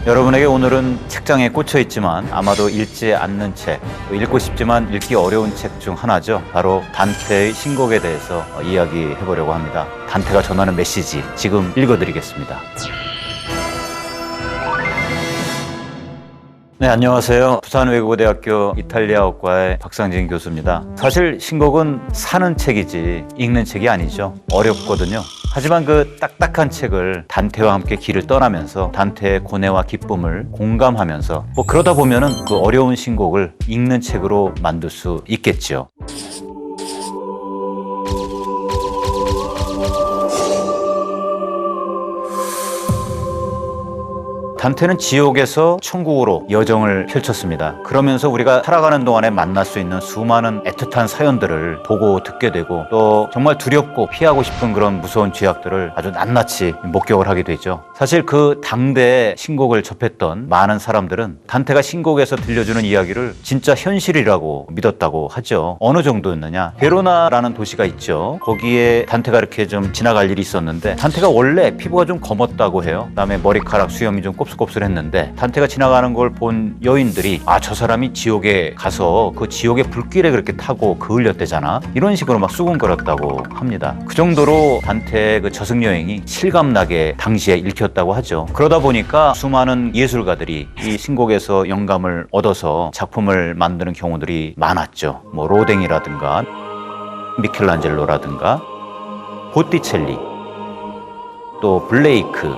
여러분에게 오늘은 책장에 꽂혀 있지만 아마도 읽지 않는 책, 또 읽고 싶지만 읽기 어려운 책 중 하나죠. 바로 단테의 신곡에 대해서 이야기해 보려고 합니다. 단테가 전하는 메시지 지금 읽어드리겠습니다. 네, 안녕하세요. 부산외국어대학교 이탈리아어과의 박상진 교수입니다. 사실 신곡은 사는 책이지 읽는 책이 아니죠. 어렵거든요. 하지만 그 딱딱한 책을 단테와 함께 길을 떠나면서 단테의 고뇌와 기쁨을 공감하면서 그러다 보면은 그 어려운 신곡을 읽는 책으로 만들 수 있겠죠. 단테는 지옥에서 천국으로 여정을 펼쳤습니다. 그러면서 우리가 살아가는 동안에 만날 수 있는 수많은 애틋한 사연들을 보고 듣게 되고 또 정말 두렵고 피하고 싶은 그런 무서운 죄악들을 아주 낱낱이 목격을 하게 되죠. 사실 그 당대의 신곡을 접했던 많은 사람들은 단테가 신곡에서 들려주는 이야기를 진짜 현실이라고 믿었다고 하죠. 어느 정도였느냐? 베로나라는 도시가 있죠. 거기에 단테가 이렇게 좀 지나갈 일이 있었는데 단테가 원래 피부가 좀 검었다고 해요. 그다음에 머리카락 수염이 좀 곱슬곱슬했는데 단테가 지나가는 걸 본 여인들이 저 사람이 지옥에 가서 그 지옥의 불길에 그렇게 타고 그을렸대잖아. 이런 식으로 막 수군거렸다고 합니다. 그 정도로 단테의 그 저승 여행이 실감나게 당시에 읽혔다고 하죠. 그러다 보니까 수많은 예술가들이 이 신곡에서 영감을 얻어서 작품을 만드는 경우들이 많았죠. 로댕이라든가 미켈란젤로라든가 보티첼리 또 블레이크,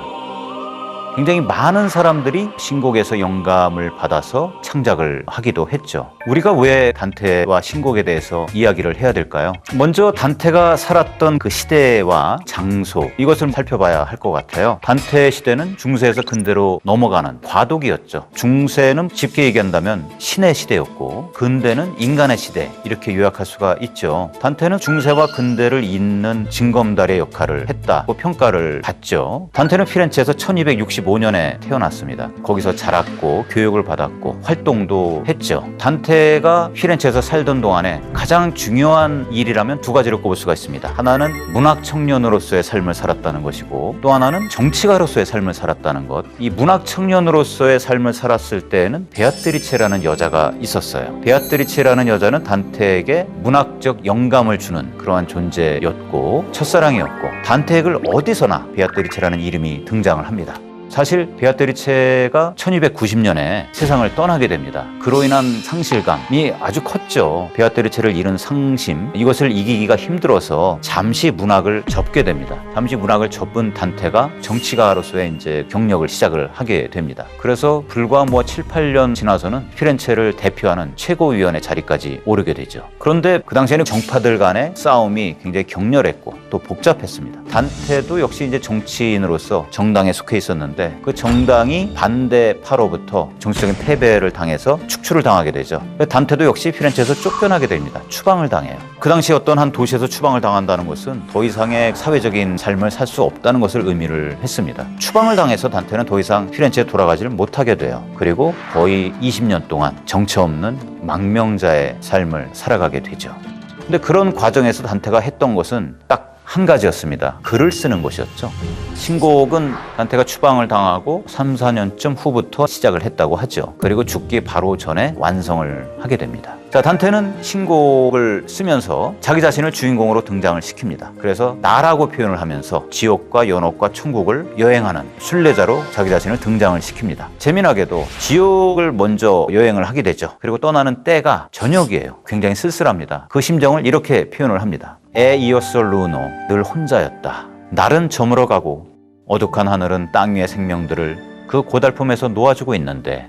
굉장히 많은 사람들이 신곡에서 영감을 받아서 창작을 하기도 했죠. 우리가 왜 단테와 신곡에 대해서 이야기를 해야 될까요? 먼저 단테가 살았던 그 시대와 장소, 이것을 살펴봐야 할 것 같아요. 단테의 시대는 중세에서 근대로 넘어가는 과도기였죠. 중세는 쉽게 얘기한다면 신의 시대였고 근대는 인간의 시대, 이렇게 요약할 수가 있죠. 단테는 중세와 근대를 잇는 징검다리의 역할을 했다고 평가를 받죠. 단테는 피렌체에서 1265년에 태어났습니다. 거기서 자랐고 교육을 받았고 활동도 했죠. 단테가 피렌체에서 살던 동안에 가장 중요한 일이라면 두 가지를 꼽을 수가 있습니다. 하나는 문학 청년으로서의 삶을 살았다는 것이고 또 하나는 정치가로서의 삶을 살았다는 것. 이 문학 청년으로서의 삶을 살았을 때에는 베아트리체라는 여자가 있었어요. 베아트리체라는 여자는 단테에게 문학적 영감을 주는 그러한 존재였고 첫사랑이었고 단테를 어디서나 베아트리체라는 이름이 등장을 합니다. 사실 베아트리체가 1290년에 세상을 떠나게 됩니다. 그로 인한 상실감이 아주 컸죠. 베아트리체를 잃은 상심, 이것을 이기기가 힘들어서 잠시 문학을 접게 됩니다. 잠시 문학을 접은 단테가 정치가로서의 이제 경력을 시작을 하게 됩니다. 그래서 불과 7, 8년 지나서는 피렌체를 대표하는 최고위원의 자리까지 오르게 되죠. 그런데 그 당시에는 정파들 간의 싸움이 굉장히 격렬했고 또 복잡했습니다. 단테도 역시 이제 정치인으로서 정당에 속해 있었는데 그 정당이 반대파로부터 정치적인 패배를 당해서 축출을 당하게 되죠. 단테도 역시 피렌체에서 쫓겨나게 됩니다. 추방을 당해요. 그 당시 어떤 한 도시에서 추방을 당한다는 것은 더 이상의 사회적인 삶을 살 수 없다는 것을 의미를 했습니다. 추방을 당해서 단테는 더 이상 피렌체에 돌아가지를 못하게 돼요. 그리고 거의 20년 동안 정처 없는 망명자의 삶을 살아가게 되죠. 근데 그런 과정에서 단테가 했던 것은 딱 한 가지였습니다. 글을 쓰는 것이었죠. 신곡은 단테가 추방을 당하고 3, 4년쯤 후부터 시작을 했다고 하죠. 그리고 죽기 바로 전에 완성을 하게 됩니다. 단테는 신곡을 쓰면서 자기 자신을 주인공으로 등장을 시킵니다. 그래서 나라고 표현을 하면서 지옥과 연옥과 천국을 여행하는 순례자로 자기 자신을 등장을 시킵니다. 재미나게도 지옥을 먼저 여행을 하게 되죠. 그리고 떠나는 때가 저녁이에요. 굉장히 쓸쓸합니다. 그 심정을 이렇게 표현을 합니다. 에 이오솔 루노, 늘 혼자였다. 날은 저물어가고 어둑한 하늘은 땅 위의 생명들을 그 고달픔에서 놓아주고 있는데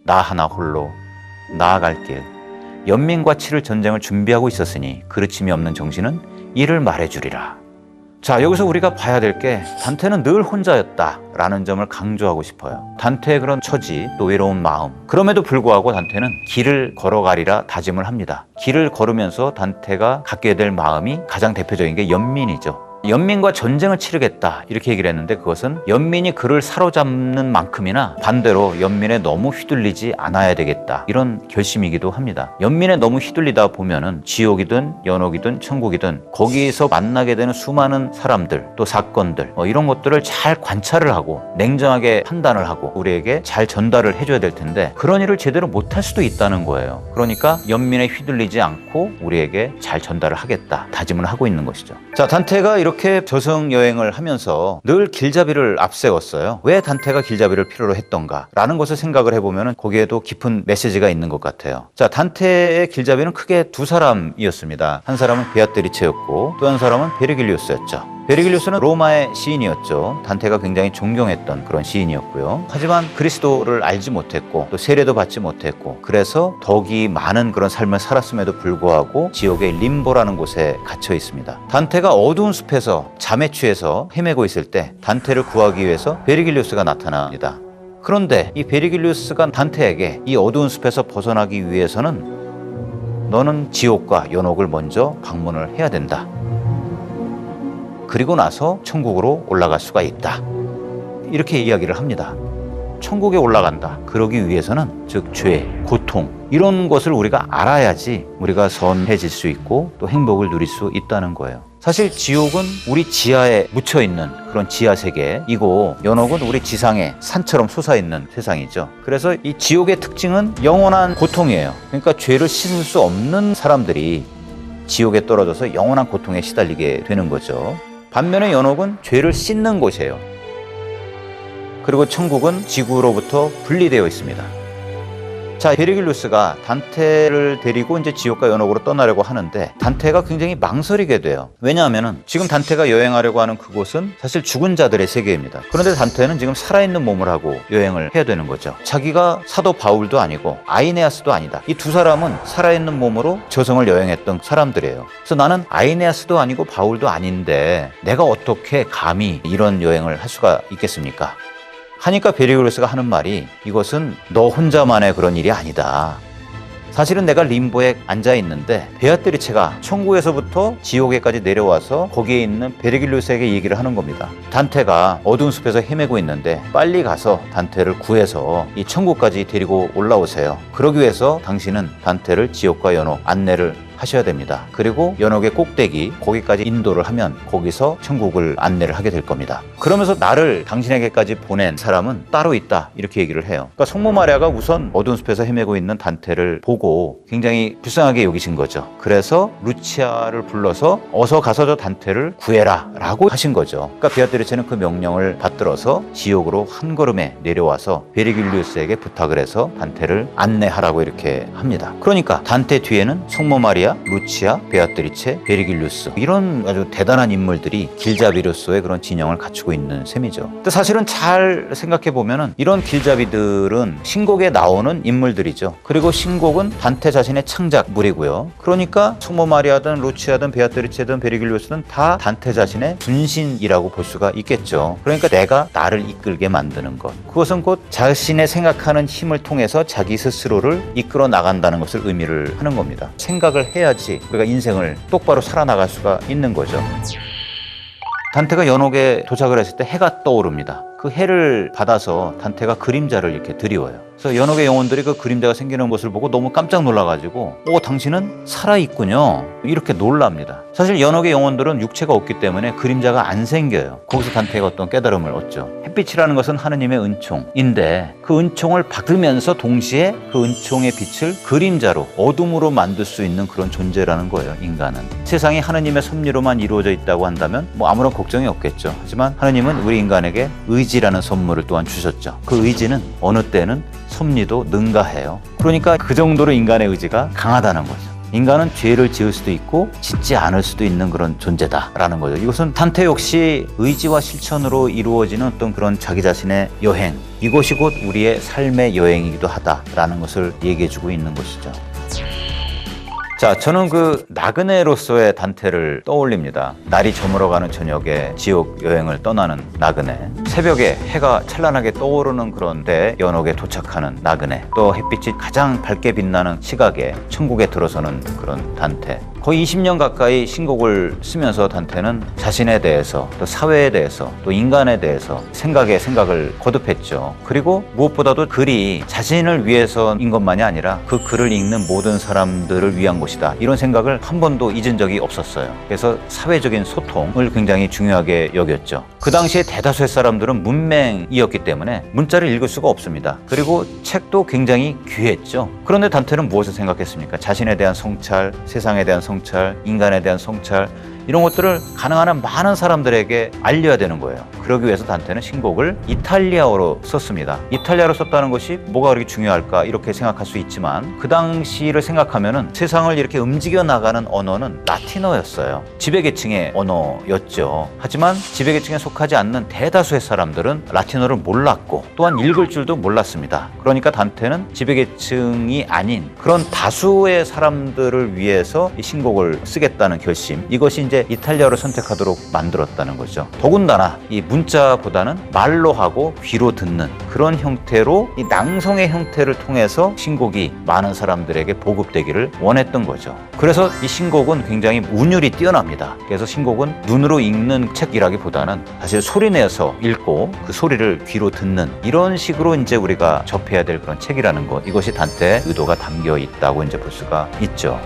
나 하나 홀로 나아갈 길, 연민과 치를 전쟁을 준비하고 있었으니 그르침이 없는 정신은 이를 말해주리라. 자, 여기서 우리가 봐야 될 게 단테는 늘 혼자였다라는 점을 강조하고 싶어요. 단테의 그런 처지, 또 외로운 마음, 그럼에도 불구하고 단테는 길을 걸어가리라 다짐을 합니다. 길을 걸으면서 단테가 갖게 될 마음이 가장 대표적인 게 연민이죠. 연민과 전쟁을 치르겠다 이렇게 얘기를 했는데, 그것은 연민이 그를 사로잡는 만큼이나 반대로 연민에 너무 휘둘리지 않아야 되겠다, 이런 결심이기도 합니다. 연민에 너무 휘둘리다 보면은 지옥이든 연옥이든 천국이든 거기에서 만나게 되는 수많은 사람들, 또 사건들, 이런 것들을 잘 관찰을 하고 냉정하게 판단을 하고 우리에게 잘 전달을 해줘야 될 텐데, 그런 일을 제대로 못할 수도 있다는 거예요. 그러니까 연민에 휘둘리지 않고 우리에게 잘 전달을 하겠다 다짐을 하고 있는 것이죠. 자, 단테가 이렇게 저승 여행을 하면서 늘 길잡이를 앞세웠어요. 왜 단테가 길잡이를 필요로 했던가 라는 것을 생각을 해보면 거기에도 깊은 메시지가 있는 것 같아요. 자, 단테의 길잡이는 크게 두 사람이었습니다. 한 사람은 베아트리체였고 또 한 사람은 베르길리우스였죠. 베르길리우스는 로마의 시인이었죠. 단테가 굉장히 존경했던 그런 시인이었고요. 하지만 그리스도를 알지 못했고 또 세례도 받지 못했고, 그래서 덕이 많은 그런 삶을 살았음에도 불구하고 지옥의 림보라는 곳에 갇혀 있습니다. 단테가 어두운 숲에서 잠에 취해서 헤매고 있을 때 단테를 구하기 위해서 베르길리우스가 나타납니다. 그런데 이 베르길리우스가 단테에게 이 어두운 숲에서 벗어나기 위해서는 너는 지옥과 연옥을 먼저 방문을 해야 된다. 그리고 나서 천국으로 올라갈 수가 있다. 이렇게 이야기를 합니다. 천국에 올라간다. 그러기 위해서는 즉 죄, 고통 이런 것을 우리가 알아야지 우리가 선해질 수 있고 또 행복을 누릴 수 있다는 거예요. 사실 지옥은 우리 지하에 묻혀있는 그런 지하 세계이고, 연옥은 우리 지상에 산처럼 솟아있는 세상이죠. 그래서 이 지옥의 특징은 영원한 고통이에요. 그러니까 죄를 씻을 수 없는 사람들이 지옥에 떨어져서 영원한 고통에 시달리게 되는 거죠. 반면에 연옥은 죄를 씻는 곳이에요. 그리고 천국은 지구로부터 분리되어 있습니다. 자, 베르길리우스가 단테를 데리고 이제 지옥과 연옥으로 떠나려고 하는데 단테가 굉장히 망설이게 돼요. 왜냐하면은 지금 단테가 여행하려고 하는 그곳은 사실 죽은 자들의 세계입니다. 그런데 단테는 지금 살아있는 몸을 하고 여행을 해야 되는 거죠. 자기가 사도 바울도 아니고 아이네아스도 아니다. 이 두 사람은 살아있는 몸으로 저승을 여행했던 사람들이에요. 그래서 나는 아이네아스도 아니고 바울도 아닌데 내가 어떻게 감히 이런 여행을 할 수가 있겠습니까? 하니까 베르길리우스가 하는 말이, 이것은 너 혼자만의 그런 일이 아니다. 사실은 내가 림보에 앉아 있는데 베아트리체가 천국에서부터 지옥에까지 내려와서 거기에 있는 베르길리우스에게 얘기를 하는 겁니다. 단테가 어두운 숲에서 헤매고 있는데 빨리 가서 단테를 구해서 이 천국까지 데리고 올라오세요. 그러기 위해서 당신은 단테를 지옥과 연옥 안내를 하셔야 됩니다. 그리고 연옥의 꼭대기 거기까지 인도를 하면 거기서 천국을 안내를 하게 될 겁니다. 그러면서 나를 당신에게까지 보낸 사람은 따로 있다, 이렇게 얘기를 해요. 그러니까 성모 마리아가 우선 어두운 숲에서 헤매고 있는 단테를 보고 굉장히 불쌍하게 여기신 거죠. 그래서 루치아를 불러서 어서 가서 저 단테를 구해라 라고 하신 거죠. 그러니까 베아트리체는 그 명령을 받들어서 지옥으로 한 걸음에 내려와서 베르길리우스에게 부탁을 해서 단테를 안내하라고 이렇게 합니다. 그러니까 단테 뒤에는 성모 마리아, 루치아, 베아트리체, 베르길리우스, 이런 아주 대단한 인물들이 길잡이로서의 그런 진영을 갖추고 있는 셈이죠. 근데 사실은 잘 생각해 보면은 이런 길잡이들은 신곡에 나오는 인물들이죠. 그리고 신곡은 단테 자신의 창작물이고요. 그러니까 성모 마리아든 루치아든 베아트리체든 베르길리우스든 다 단테 자신의 분신이라고 볼 수가 있겠죠. 그러니까 내가 나를 이끌게 만드는 것, 그것은 곧 자신의 생각하는 힘을 통해서 자기 스스로를 이끌어 나간다는 것을 의미를 하는 겁니다. 생각을 해야지 우리가 인생을 똑바로 살아나갈 수가 있는 거죠. 단테가 연옥에 도착을 했을 때 해가 떠오릅니다. 그 해를 받아서 단테가 그림자를 이렇게 드리워요. 그래서 연옥의 영혼들이 그 그림자가 생기는 것을 보고 너무 깜짝 놀라가지고 당신은 살아있군요, 이렇게 놀랍니다. 사실 연옥의 영혼들은 육체가 없기 때문에 그림자가 안 생겨요. 거기서 단테가 어떤 깨달음을 얻죠. 햇빛이라는 것은 하느님의 은총인데 그 은총을 받으면서 동시에 그 은총의 빛을 그림자로, 어둠으로 만들 수 있는 그런 존재라는 거예요. 인간은 세상이 하느님의 섭리로만 이루어져 있다고 한다면 아무런 걱정이 없겠죠. 하지만 하느님은 우리 인간에게 의지라는 선물을 또한 주셨죠. 그 의지는 어느 때는 섭리도 능가해요. 그러니까 그 정도로 인간의 의지가 강하다는 거죠. 인간은 죄를 지을 수도 있고 짓지 않을 수도 있는 그런 존재다라는 거죠. 이것은 단테 역시 의지와 실천으로 이루어지는 어떤 그런 자기 자신의 여행, 이것이 곧 우리의 삶의 여행이기도 하다라는 것을 얘기해주고 있는 것이죠. 자, 저는 그 나그네로서의 단테를 떠올립니다. 날이 저물어가는 저녁에 지옥 여행을 떠나는 나그네, 새벽에 해가 찬란하게 떠오르는 그런데 연옥에 도착하는 나그네, 또 햇빛이 가장 밝게 빛나는 시각에 천국에 들어서는 그런 단테, 거의 20년 가까이 신곡을 쓰면서 단테는 자신에 대해서 또 사회에 대해서 또 인간에 대해서 생각을 거듭했죠. 그리고 무엇보다도 글이 자신을 위해서인 것만이 아니라 그 글을 읽는 모든 사람들을 위한 것이다. 이런 생각을 한 번도 잊은 적이 없었어요. 그래서 사회적인 소통을 굉장히 중요하게 여겼죠. 그 당시에 대다수의 사람들은 문맹이었기 때문에 문자를 읽을 수가 없습니다. 그리고 책도 굉장히 귀했죠. 그런데 단테는 무엇을 생각했습니까? 자신에 대한 성찰, 세상에 대한 성찰, 인간에 대한 성찰, 이런 것들을 가능한 한 많은 사람들에게 알려야 되는 거예요. 그러기 위해서 단테는 신곡을 이탈리아어로 썼습니다. 이탈리아로 썼다는 것이 뭐가 그렇게 중요할까 이렇게 생각할 수 있지만 그 당시를 생각하면은 세상을 이렇게 움직여 나가는 언어는 라틴어였어요. 지배계층의 언어였죠. 하지만 지배계층에 속하지 않는 대다수의 사람들은 라틴어를 몰랐고 또한 읽을 줄도 몰랐습니다. 그러니까 단테는 지배계층이 아닌 그런 다수의 사람들을 위해서 이 신곡을 쓰겠다는 결심, 이것이 이제 이탈리아어를 선택하도록 만들었다는 거죠. 더군다나 이 문자보다는 말로 하고 귀로 듣는 그런 형태로 이 낭송의 형태를 통해서 신곡이 많은 사람들에게 보급되기를 원했던 거죠. 그래서 이 신곡은 굉장히 운율이 뛰어납니다. 그래서 신곡은 눈으로 읽는 책이라기보다는 사실 소리내서 읽고 그 소리를 귀로 듣는 이런 식으로 이제 우리가 접해야 될 그런 책이라는 것, 이것이 단테의 의도가 담겨 있다고 이제 볼 수가 있죠.